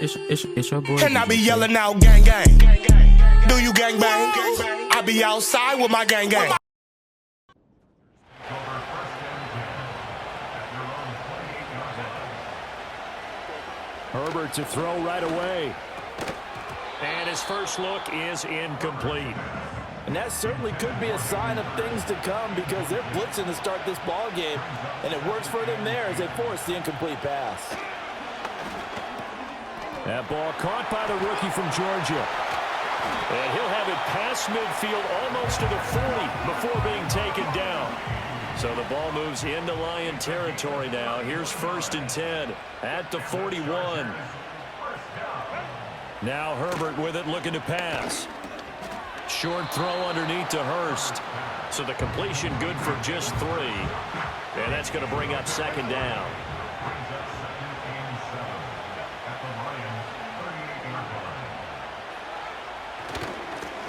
It's your boy. And I be yelling out gang gang. Do you gang bang? I be outside with my gang gang. Herbert to throw right away. And his first look is incomplete. And that certainly could be a sign of things to come because they're blitzing to start this ball game, and it works for them there as they force the incomplete pass. That ball caught by the rookie from Georgia. And he'll have it past midfield almost to the 40 before being taken down. So the ball moves into Lion territory now. Here's 1st and 10 at the 41. Now Herbert with it, looking to pass. Short throw underneath to Hurst. So the completion good for just 3. And that's going to bring up 2nd down.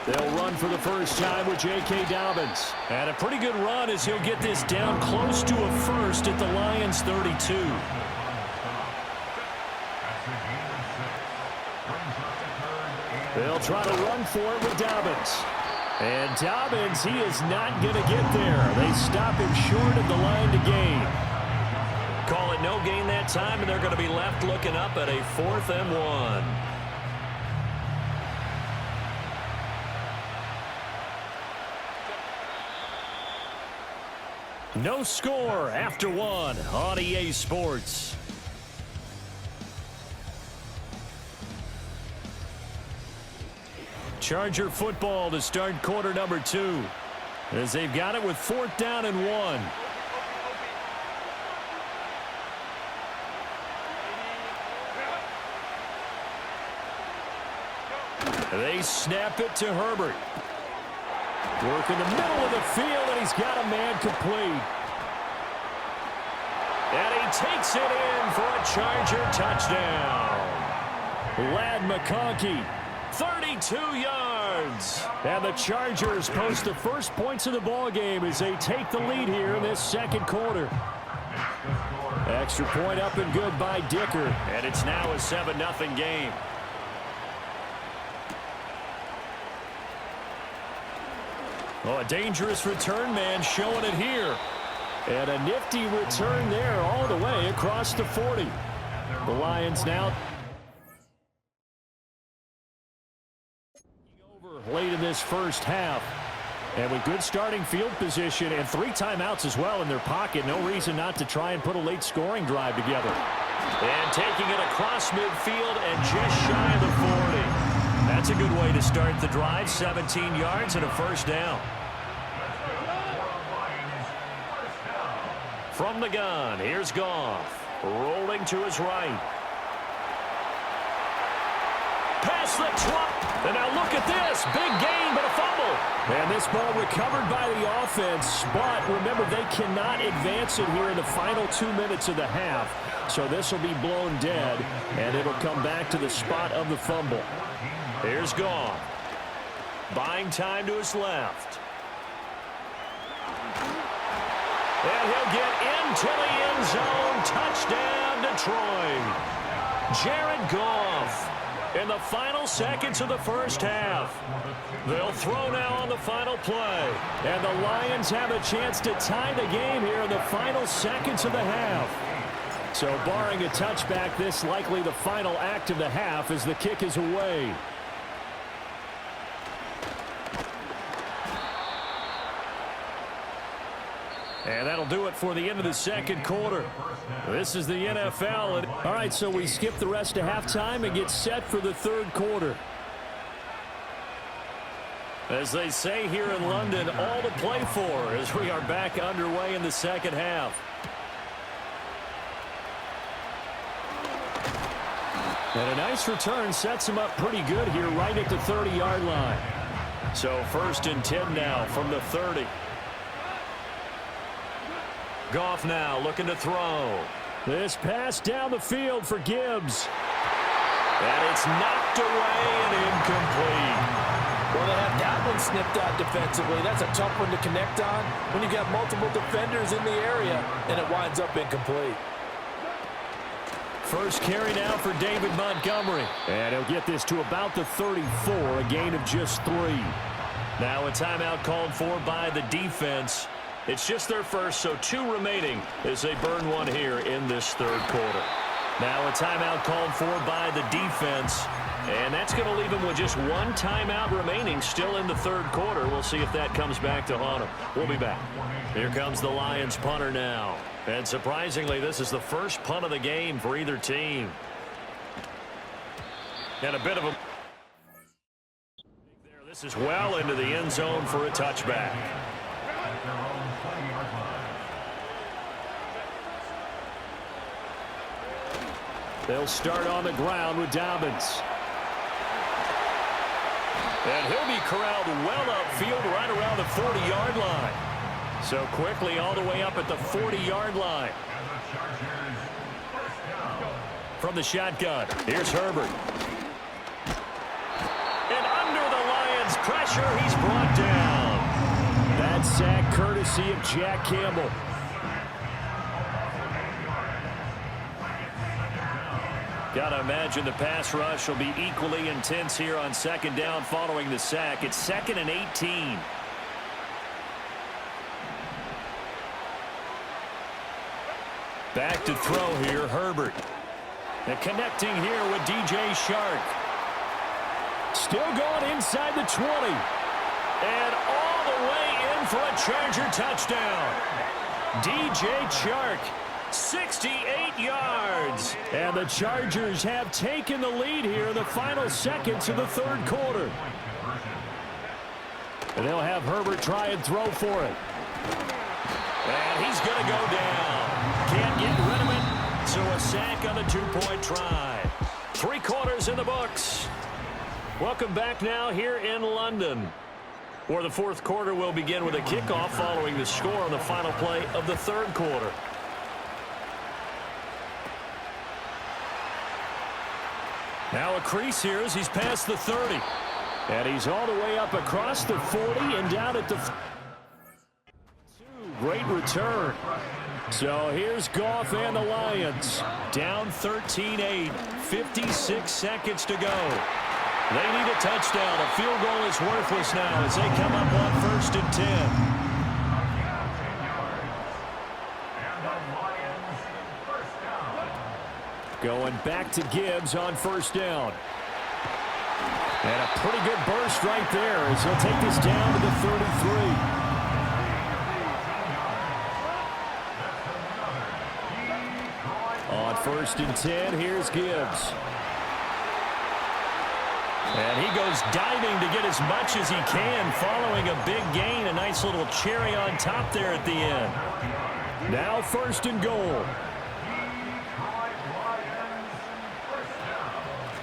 They'll run for the first time with J.K. Dobbins. And a pretty good run as he'll get this down close to a first at the Lions' 32. They'll try to run for it with Dobbins. And Dobbins, he is not going to get there. They stop him short of the line to gain. Call it no gain that time, and they're going to be left looking up at a 4th and 1. No score after 1 on EA Sports. Charger football to start quarter number 2 as they've got it with 4th down and 1. They snap it to Herbert. Work in the middle of the field, and he's got a man complete. And he takes it in for a Charger touchdown. Ladd McConkey, 32 yards. And the Chargers post the first points of the ball game as they take the lead here in this 2nd quarter. Extra point up and good by Dicker. And it's now a 7-0 game. Oh, a dangerous return man showing it here. And a nifty return there all the way across the 40. The Lions now over late in this first half. And with good starting field position and 3 timeouts as well in their pocket, no reason not to try and put a late scoring drive together. And taking it across midfield and just shy of the 40. That's a good way to start the drive. 17 yards and a 1st down. From the gun, here's Goff. Rolling to his right. Pass the trap. And now look at this. Big gain, but a fumble. And this ball recovered by the offense. But remember, they cannot advance it here in the final 2 minutes of the half. So this will be blown dead, and it'll come back to the spot of the fumble. Here's Goff. Buying time to his left. And he'll get into the end zone. Touchdown, Detroit. Jared Goff in the final seconds of the first half. They'll throw now on the final play. And the Lions have a chance to tie the game here in the final seconds of the half. So barring a touchback, this likely the final act of the half as the kick is away. And that'll do it for the end of the 2nd quarter. This is the NFL. All right, so we skip the rest of halftime and get set for the 3rd quarter. As they say here in London, all to play for as we are back underway in the 2nd half. And a nice return sets him up pretty good here right at the 30-yard line. So 1st and 10 now from the 30. Goff now looking to throw. This pass down the field for Gibbs. And it's knocked away and incomplete. Well, they have that one snipped out defensively. That's a tough one to connect on when you got multiple defenders in the area, and it winds up incomplete. First carry now for David Montgomery. And he'll get this to about the 34, a gain of just 3. Now a timeout called for by the defense. It's just their first, so 2 remaining as they burn one here in this third quarter. Now a timeout called for by the defense. And that's going to leave them with just 1 timeout remaining still in the third quarter. We'll see if that comes back to haunt them. We'll be back. Here comes the Lions punter now. And surprisingly, this is the first punt of the game for either team. And a bit of a... This is well into the end zone for a touchback. They'll start on the ground with Dobbins. And he'll be corralled well upfield right around the 40-yard line. So quickly all the way up at the 40-yard line. From the shotgun, here's Herbert. And under the Lions' pressure, he's brought down. That sack courtesy of Jack Campbell. Gotta imagine the pass rush will be equally intense here on second down following the sack. It's 2nd and 18. Back to throw here, Herbert. And connecting here with DJ Chark. Still going inside the 20. And all the way in for a Charger touchdown. DJ Chark, 68 yards. And the Chargers have taken the lead here in the final seconds of the third quarter. And they'll have Herbert try and throw for it. And he's going to go down. Can't get rid of it, so a sack on the 2-point try. 3 quarters in the books. Welcome back now here in London, where the fourth quarter will begin with a kickoff following the score on the final play of the third quarter. Now a crease here as he's past the 30. And he's all the way up across the 40 and down at the... Great return. So here's Goff and the Lions. Down 13-8. 56 seconds to go. They need a touchdown. A field goal is worthless now as they come up on 1st and 10. Going back to Gibbs on 1st down. And a pretty good burst right there as he'll take this down to the 33. On 1st and 10, here's Gibbs. And he goes diving to get as much as he can following a big gain. A nice little cherry on top there at the end. Now 1st and goal.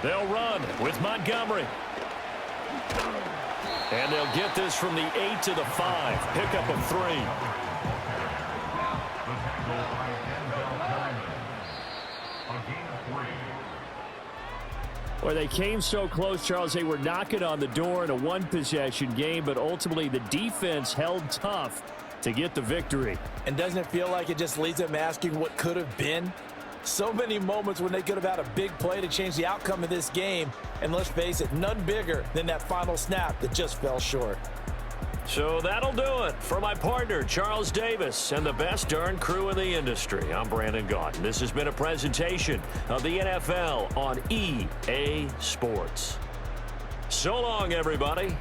They'll run with Montgomery. And they'll get this from the 8 to the 5. Pick up of 3. Well, they came so close, Charles. They were knocking on the door in a one-possession game, but ultimately the defense held tough to get the victory. And doesn't it feel like it just leaves them asking what could have been? So many moments when they could have had a big play to change the outcome of this game. And let's face it, none bigger than that final snap that just fell short. So that'll do it for my partner, Charles Davis, and the best darn crew in the industry. I'm Brandon Gaudin. This has been a presentation of the NFL on EA Sports. So long, everybody.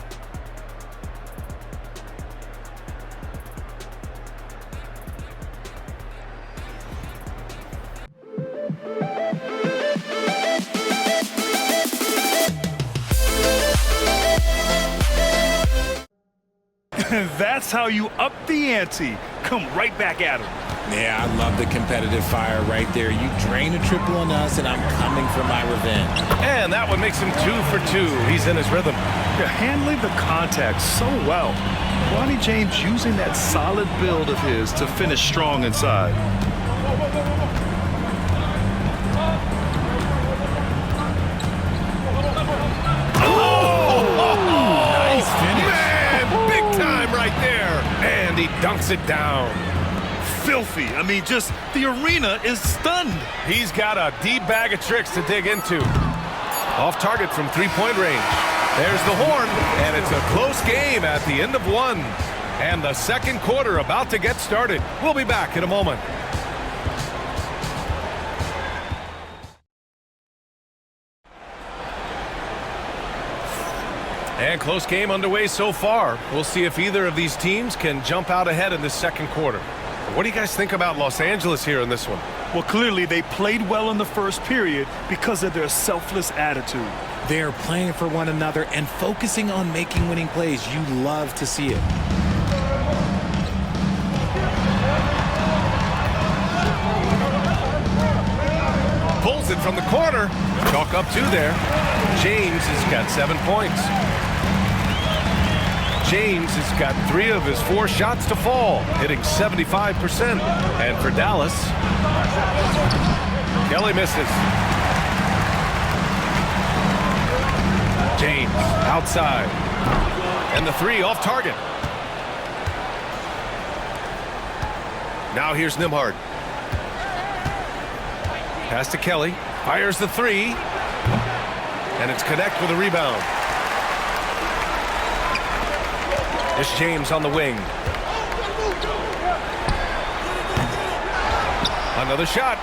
That's how you up the ante. Come right back at him. Yeah, I love the competitive fire right there. You drain a triple on us, and I'm coming for my revenge. And that one makes him 2 for 2. He's in his rhythm. You're handling the contact so well. Ronnie James using that solid build of his to finish strong inside. Nice finish. Man, big time right there. And he dunks it down. filthy. I mean, just the arena is stunned. He's got a deep bag of tricks to dig into. Off target from three-point range. There's the horn, and it's a close game at the end of one. And the second quarter about to get started. We'll be back in a moment. And close game underway so far. We'll see if either of these teams can jump out ahead in this second quarter. What do you guys think about Los Angeles here in this one? Well, clearly they played well in the first period because of their selfless attitude. They're playing for one another and focusing on making winning plays. You love to see it. Pulls it from the corner. Chalk up two there. James has got 7 points. James has got 3 of his 4 shots to fall, hitting 75%. And for Dallas, Kelly misses. James outside. And the 3 off target. Now here's Nembhard. Pass to Kelly. Fires the 3. And it's Connect with a rebound. It's James on the wing. Another shot.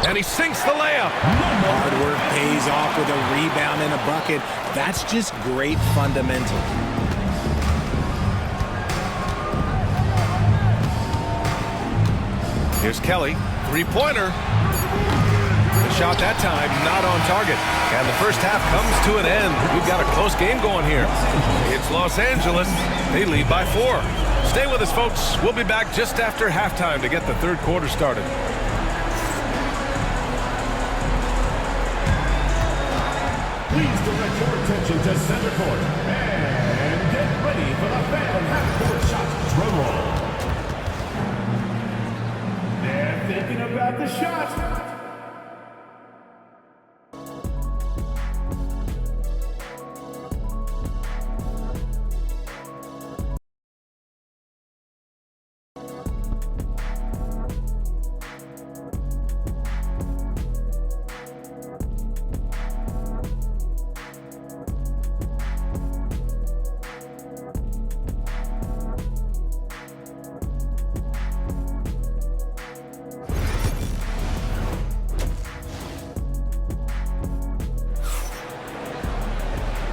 And he sinks the layup. Hard work pays off with a rebound and a bucket. That's just great fundamentals. Here's Kelly. Three-pointer. The shot that time not on target. And the first half comes to an end. We've got a close game going here. It's Los Angeles. They lead by 4. Stay with us, folks. We'll be back just after halftime to get the third quarter started. Please direct your attention to center court and get ready for the Phantom half-court shot drum roll. They're thinking about the shot.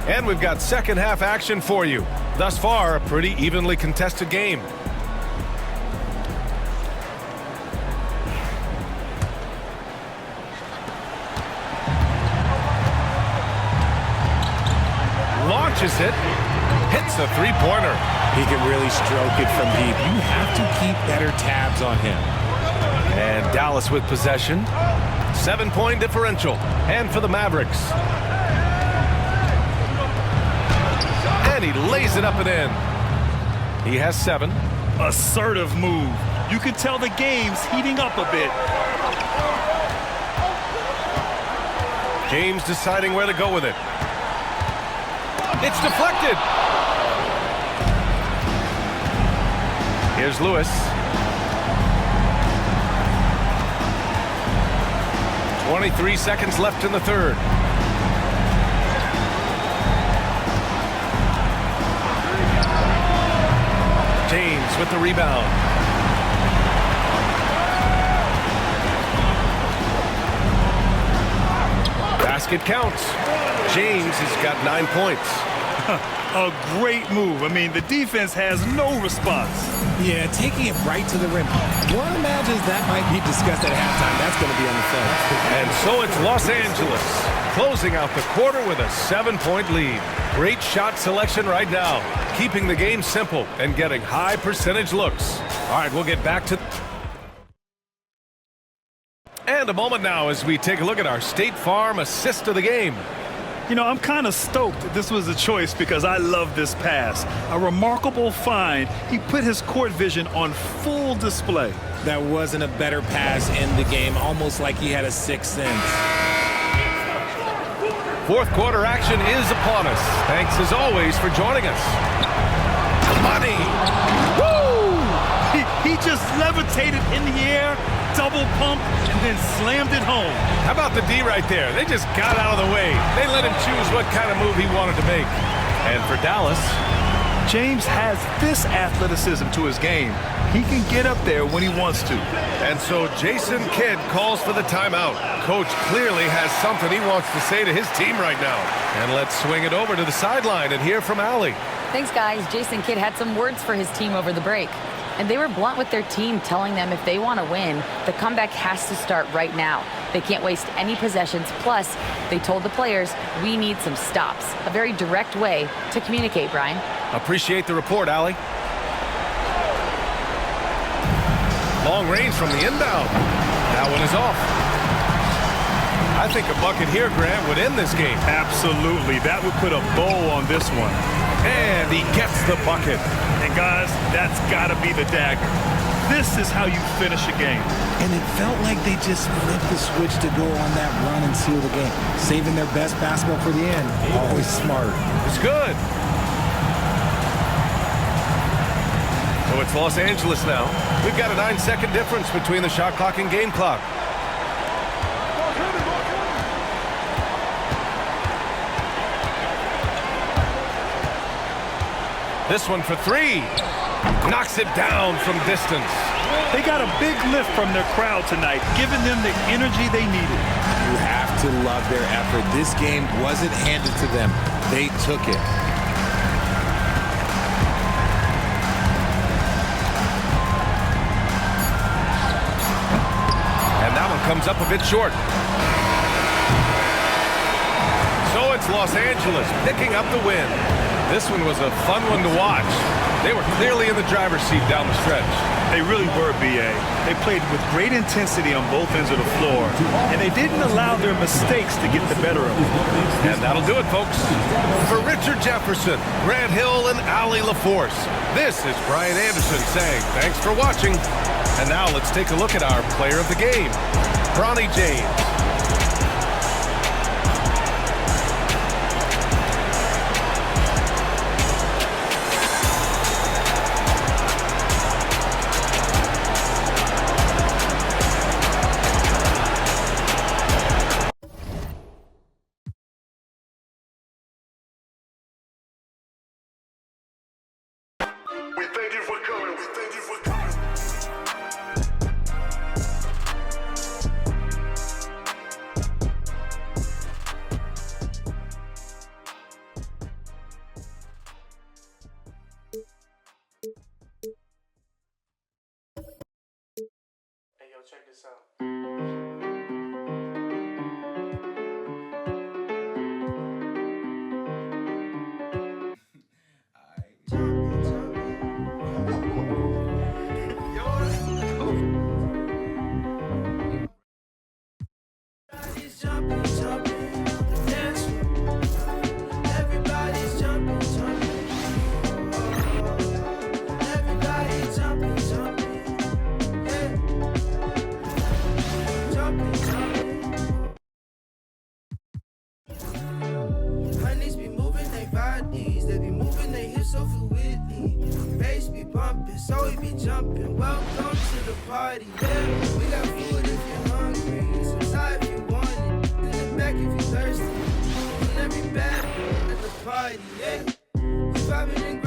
And we've got second half action for you. Thus far, a pretty evenly contested game. Launches it. Hits a three-pointer. He can really stroke it from deep. You have to keep better tabs on him. And Dallas with possession. 7-point differential. And for the Mavericks. And he lays it up and in. He has 7. Assertive move. You can tell the game's heating up a bit. James deciding where to go with it. It's deflected. Here's Lewis. 23 seconds left in the third. James with the rebound. Basket counts. James has got 9 points. A great move. I mean, the defense has no response. Yeah, taking it right to the rim. One imagines that might be discussed at halftime. That's going to be on the film. And so it's Los Angeles closing out the quarter with a 7-point lead. Great shot selection right now, keeping the game simple and getting high percentage looks. All right, we'll get back to... And a moment now as we take a look at our State Farm assist of the game. You know, I'm kind of stoked this was a choice because I love this pass. A remarkable find. He put his court vision on full display. That wasn't a better pass in the game, almost like he had a sixth sense. Fourth quarter action is upon us. Thanks as always for joining us. Money! Woo! He just levitated in the air, double pump, and then slammed it home. How about the D right there? They just got out of the way. They let him choose what kind of move he wanted to make. And for Dallas, James has this athleticism to his game. He can get up there when he wants to. and so Jason Kidd calls for the timeout. Coach clearly has something he wants to say to his team right now. And let's swing it over to the sideline and hear from Allie. Thanks, guys. Jason Kidd had some words for his team over the break. And they were blunt with their team, telling them if they want to win, the comeback has to start right now. They can't waste any possessions. Plus, they told the players, we need some stops. A very direct way to communicate, Brian. Appreciate the report, Allie. Long range from the inbound. That one is off. I think a bucket here, Grant, would end this game. Absolutely. That would put a bow on this one. And he gets the bucket. And guys, that's got to be the dagger. This is how you finish a game. And it felt like they just flipped the switch to go on that run and seal the game. Saving their best basketball for the end. Always smart. It's good. So it's Los Angeles now. We've got a 9-second difference between the shot clock and game clock. This one for three. Knocks it down from distance. They got a big lift from their crowd tonight, giving them the energy they needed. You have to love their effort. This game wasn't handed to them. They took it. And that one comes up a bit short. So it's Los Angeles picking up the win. This one was a fun one to watch. They were clearly in the driver's seat down the stretch. They really were, B.A. They played with great intensity on both ends of the floor, and they didn't allow their mistakes to get the better of them. And that'll do it, folks. For Richard Jefferson, Grant Hill, and Allie LaForce, this is Brian Anderson saying thanks for watching. And now let's take a look at our player of the game, Bronny James. We thank you for coming. We thank you for coming. Hey, yo, check this out. Honeys be moving they bodies, they be moving they hips so fluidly. Bass be bumping, so we be jumping. Welcome to the party. Yeah, we got food if you're hungry, some side if you want it, in the back if you're thirsty. And every bad at the party, yeah. We vibing and